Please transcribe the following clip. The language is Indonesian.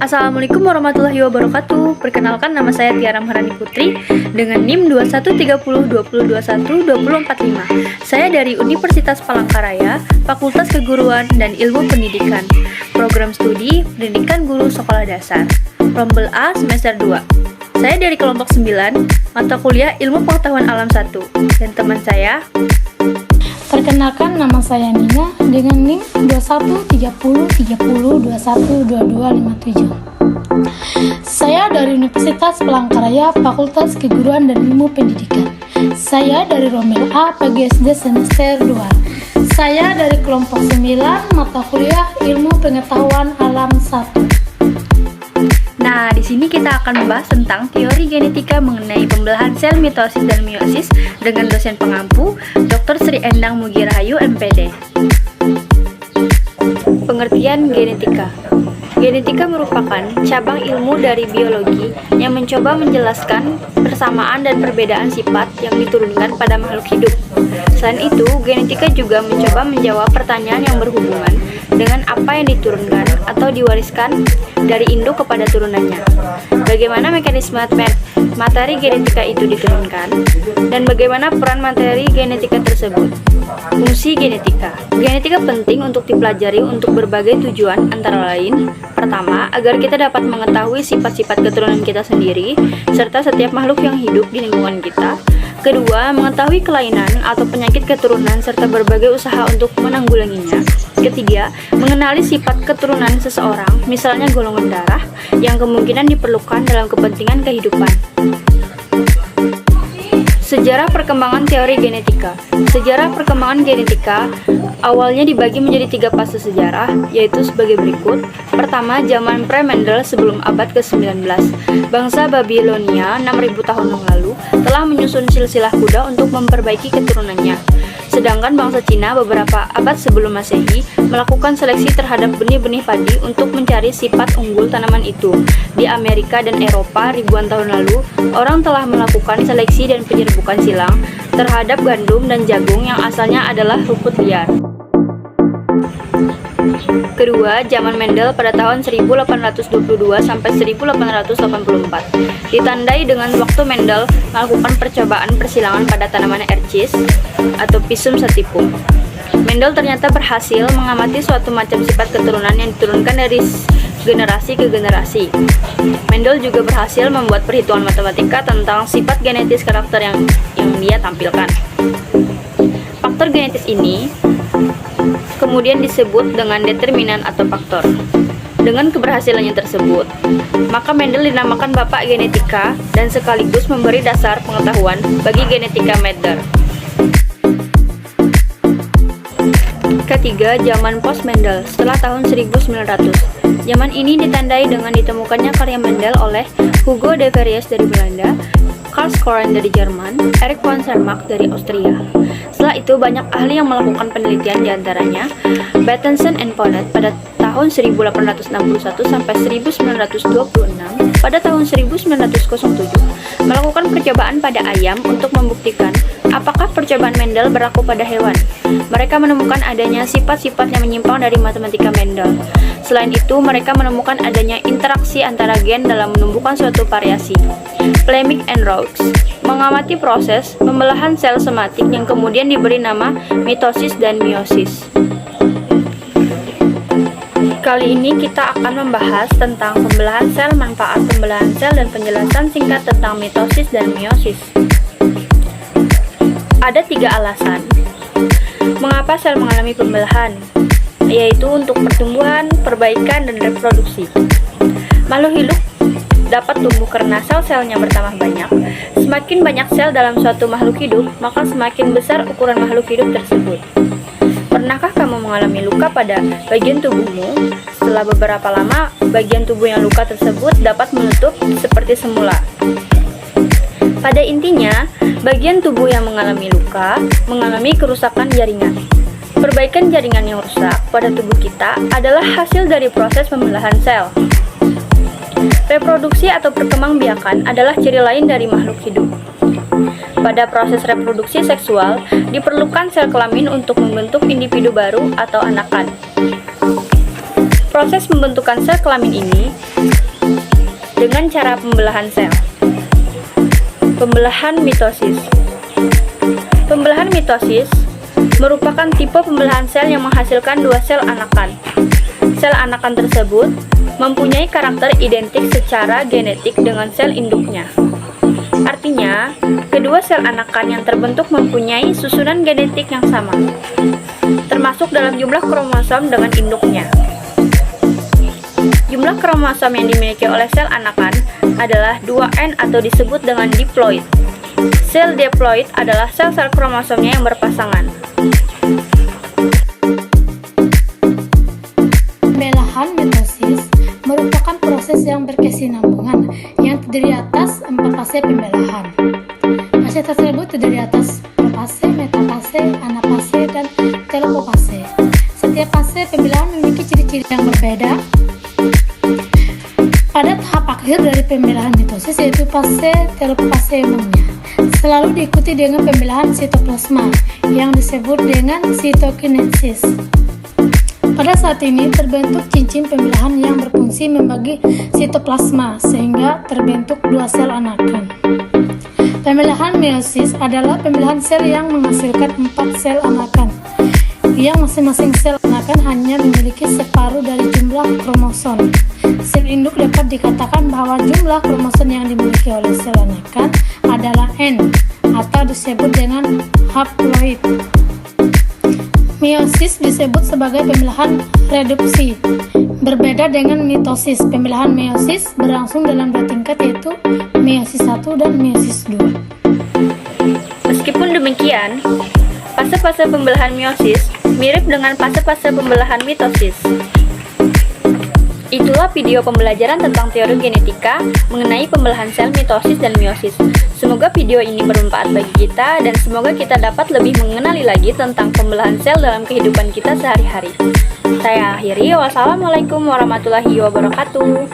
Assalamualaikum warahmatullahi wabarakatuh. Perkenalkan, nama saya Tiara Maharani Putri dengan NIM 213020212045. Saya dari Universitas Palangkaraya, Fakultas Keguruan dan Ilmu Pendidikan. Program studi Pendidikan Guru Sekolah Dasar. Rombel A semester 2. Saya dari kelompok 9, mata kuliah Ilmu Pengetahuan Alam 1. Dan teman saya, perkenalkan, nama saya Nina dengan NIM 213030212257. Saya dari Universitas Palangkaraya, Fakultas Keguruan dan Ilmu Pendidikan. Saya dari Rombel A PGSD semester 2. Saya dari kelompok 9, mata kuliah Ilmu Pengetahuan Alam 1. Nah, di sini kita akan membahas tentang teori genetika mengenai pembelahan sel mitosis dan meiosis dengan dosen pengampu Dr. Sri Endang Mugirahayu, MPD. Pengertian genetika. Genetika merupakan cabang ilmu dari biologi yang mencoba menjelaskan persamaan dan perbedaan sifat yang diturunkan pada makhluk hidup. Selain itu, genetika juga mencoba menjawab pertanyaan yang berhubungan dengan apa yang diturunkan atau diwariskan dari induk kepada turunannya. Bagaimana mekanisme materi genetika itu diturunkan, dan bagaimana peran materi genetika tersebut. Fungsi genetika. Genetika penting untuk dipelajari untuk berbagai tujuan, antara lain: pertama, agar kita dapat mengetahui sifat-sifat keturunan kita sendiri, serta setiap makhluk yang hidup di lingkungan kita. Kedua, mengetahui kelainan atau penyakit keturunan serta berbagai usaha untuk menanggulanginya. Ketiga, mengenali sifat keturunan seseorang, misalnya golongan darah, yang kemungkinan diperlukan dalam kepentingan kehidupan. Sejarah perkembangan teori genetika. Sejarah perkembangan genetika awalnya dibagi menjadi 3 fase sejarah, yaitu sebagai berikut. Pertama, zaman pre-Mendel sebelum abad ke-19. Bangsa Babilonia 6.000 tahun yang lalu telah menyusun silsilah kuda untuk memperbaiki keturunannya. Sedangkan bangsa Cina beberapa abad sebelum Masehi melakukan seleksi terhadap benih-benih padi untuk mencari sifat unggul tanaman itu. Di Amerika dan Eropa ribuan tahun lalu, orang telah melakukan seleksi dan penyerbukan silang terhadap gandum dan jagung yang asalnya adalah rumput liar. Kedua, zaman Mendel pada tahun 1822 sampai 1884. Ditandai dengan waktu Mendel melakukan percobaan persilangan pada tanaman ercis atau Pisum sativum. Mendel ternyata berhasil mengamati suatu macam sifat keturunan yang diturunkan dari generasi ke generasi. Mendel juga berhasil membuat perhitungan matematika tentang sifat genetis karakter yang dia tampilkan. Faktor genetis ini kemudian disebut dengan determinan atau faktor. Dengan keberhasilannya tersebut, maka Mendel dinamakan Bapak Genetika dan sekaligus memberi dasar pengetahuan bagi genetika Mendel. Ketiga, zaman post-Mendel setelah tahun 1900. Zaman ini ditandai dengan ditemukannya karya Mendel oleh Hugo de Vries dari Belanda, Karl Skoren dari Jerman, Erik von Sermack dari Austria. Setelah itu, banyak ahli yang melakukan penelitian, diantaranya Bateson and Ponnet pada tahun 1861 sampai 1926. Pada tahun 1907, melakukan percobaan pada ayam untuk membuktikan apakah percobaan Mendel berlaku pada hewan. Mereka menemukan adanya sifat-sifat yang menyimpang dari matematika Mendel. Selain itu, mereka menemukan adanya interaksi antara gen dalam menumbuhkan suatu variasi. Fleming and Roux mengamati proses pembelahan sel somatik yang kemudian diberi nama mitosis dan meiosis. Kali ini kita akan membahas tentang pembelahan sel, manfaat pembelahan sel, dan penjelasan singkat tentang mitosis dan meiosis. Ada 3 alasan mengapa sel mengalami pembelahan, yaitu untuk pertumbuhan, perbaikan, dan reproduksi. Makhluk hidup dapat tumbuh karena sel-selnya bertambah banyak. Semakin banyak sel dalam suatu makhluk hidup, maka semakin besar ukuran makhluk hidup tersebut. Pernahkah kamu mengalami luka pada bagian tubuhmu? Setelah beberapa lama, bagian tubuh yang luka tersebut dapat menutup seperti semula. Pada intinya, bagian tubuh yang mengalami luka mengalami kerusakan jaringan. Perbaikan jaringan yang rusak pada tubuh kita adalah hasil dari proses pembelahan sel. Reproduksi atau perkembangbiakan adalah ciri lain dari makhluk hidup. Pada proses reproduksi seksual, diperlukan sel kelamin untuk membentuk individu baru atau anakan. Proses pembentukan sel kelamin ini dengan cara pembelahan sel. Pembelahan mitosis. Pembelahan mitosis merupakan tipe pembelahan sel yang menghasilkan dua sel anakan. Sel anakan tersebut mempunyai karakter identik secara genetik dengan sel induknya. Artinya, kedua sel anakan yang terbentuk mempunyai susunan genetik yang sama, termasuk dalam jumlah kromosom dengan induknya. Jumlah kromosom yang dimiliki oleh sel anakan adalah 2N atau disebut dengan diploid. Sel diploid adalah sel-sel kromosomnya yang berpasangan. Pembelahan mitosis merupakan proses yang berkesinambungan yang terdiri atas 4 fase pembelahan. Fase tersebut terdiri atas profase, metafase, anafase, dan telopofase. Setiap fase pembelahan memiliki ciri-ciri yang berbeda. Pada tahap akhir dari pembelahan mitosis yaitu fase telopofase umumnya, selalu diikuti dengan pembelahan sitoplasma yang disebut dengan sitokinesis. Pada saat ini terbentuk cincin pembelahan yang berfungsi membagi sitoplasma sehingga terbentuk dua sel anakan. Pembelahan meiosis adalah pembelahan sel yang menghasilkan 4 sel anakan, yang masing-masing sel anakan hanya memiliki separuh dari jumlah kromosom. Sel induk dapat dikatakan bahwa jumlah kromosom yang dimiliki oleh sel anakan adalah N atau disebut dengan haploid. Meiosis disebut sebagai pembelahan reduksi. Berbeda dengan mitosis, pembelahan meiosis berlangsung dalam 2 tingkat yaitu meiosis 1 dan meiosis 2. Meskipun demikian, fase-fase pembelahan meiosis mirip dengan fase-fase pembelahan mitosis. Itulah video pembelajaran tentang teori genetika mengenai pembelahan sel mitosis dan meiosis. Semoga video ini bermanfaat bagi kita dan semoga kita dapat lebih mengenali lagi tentang pembelahan sel dalam kehidupan kita sehari-hari. Saya akhiri, wassalamualaikum warahmatullahi wabarakatuh.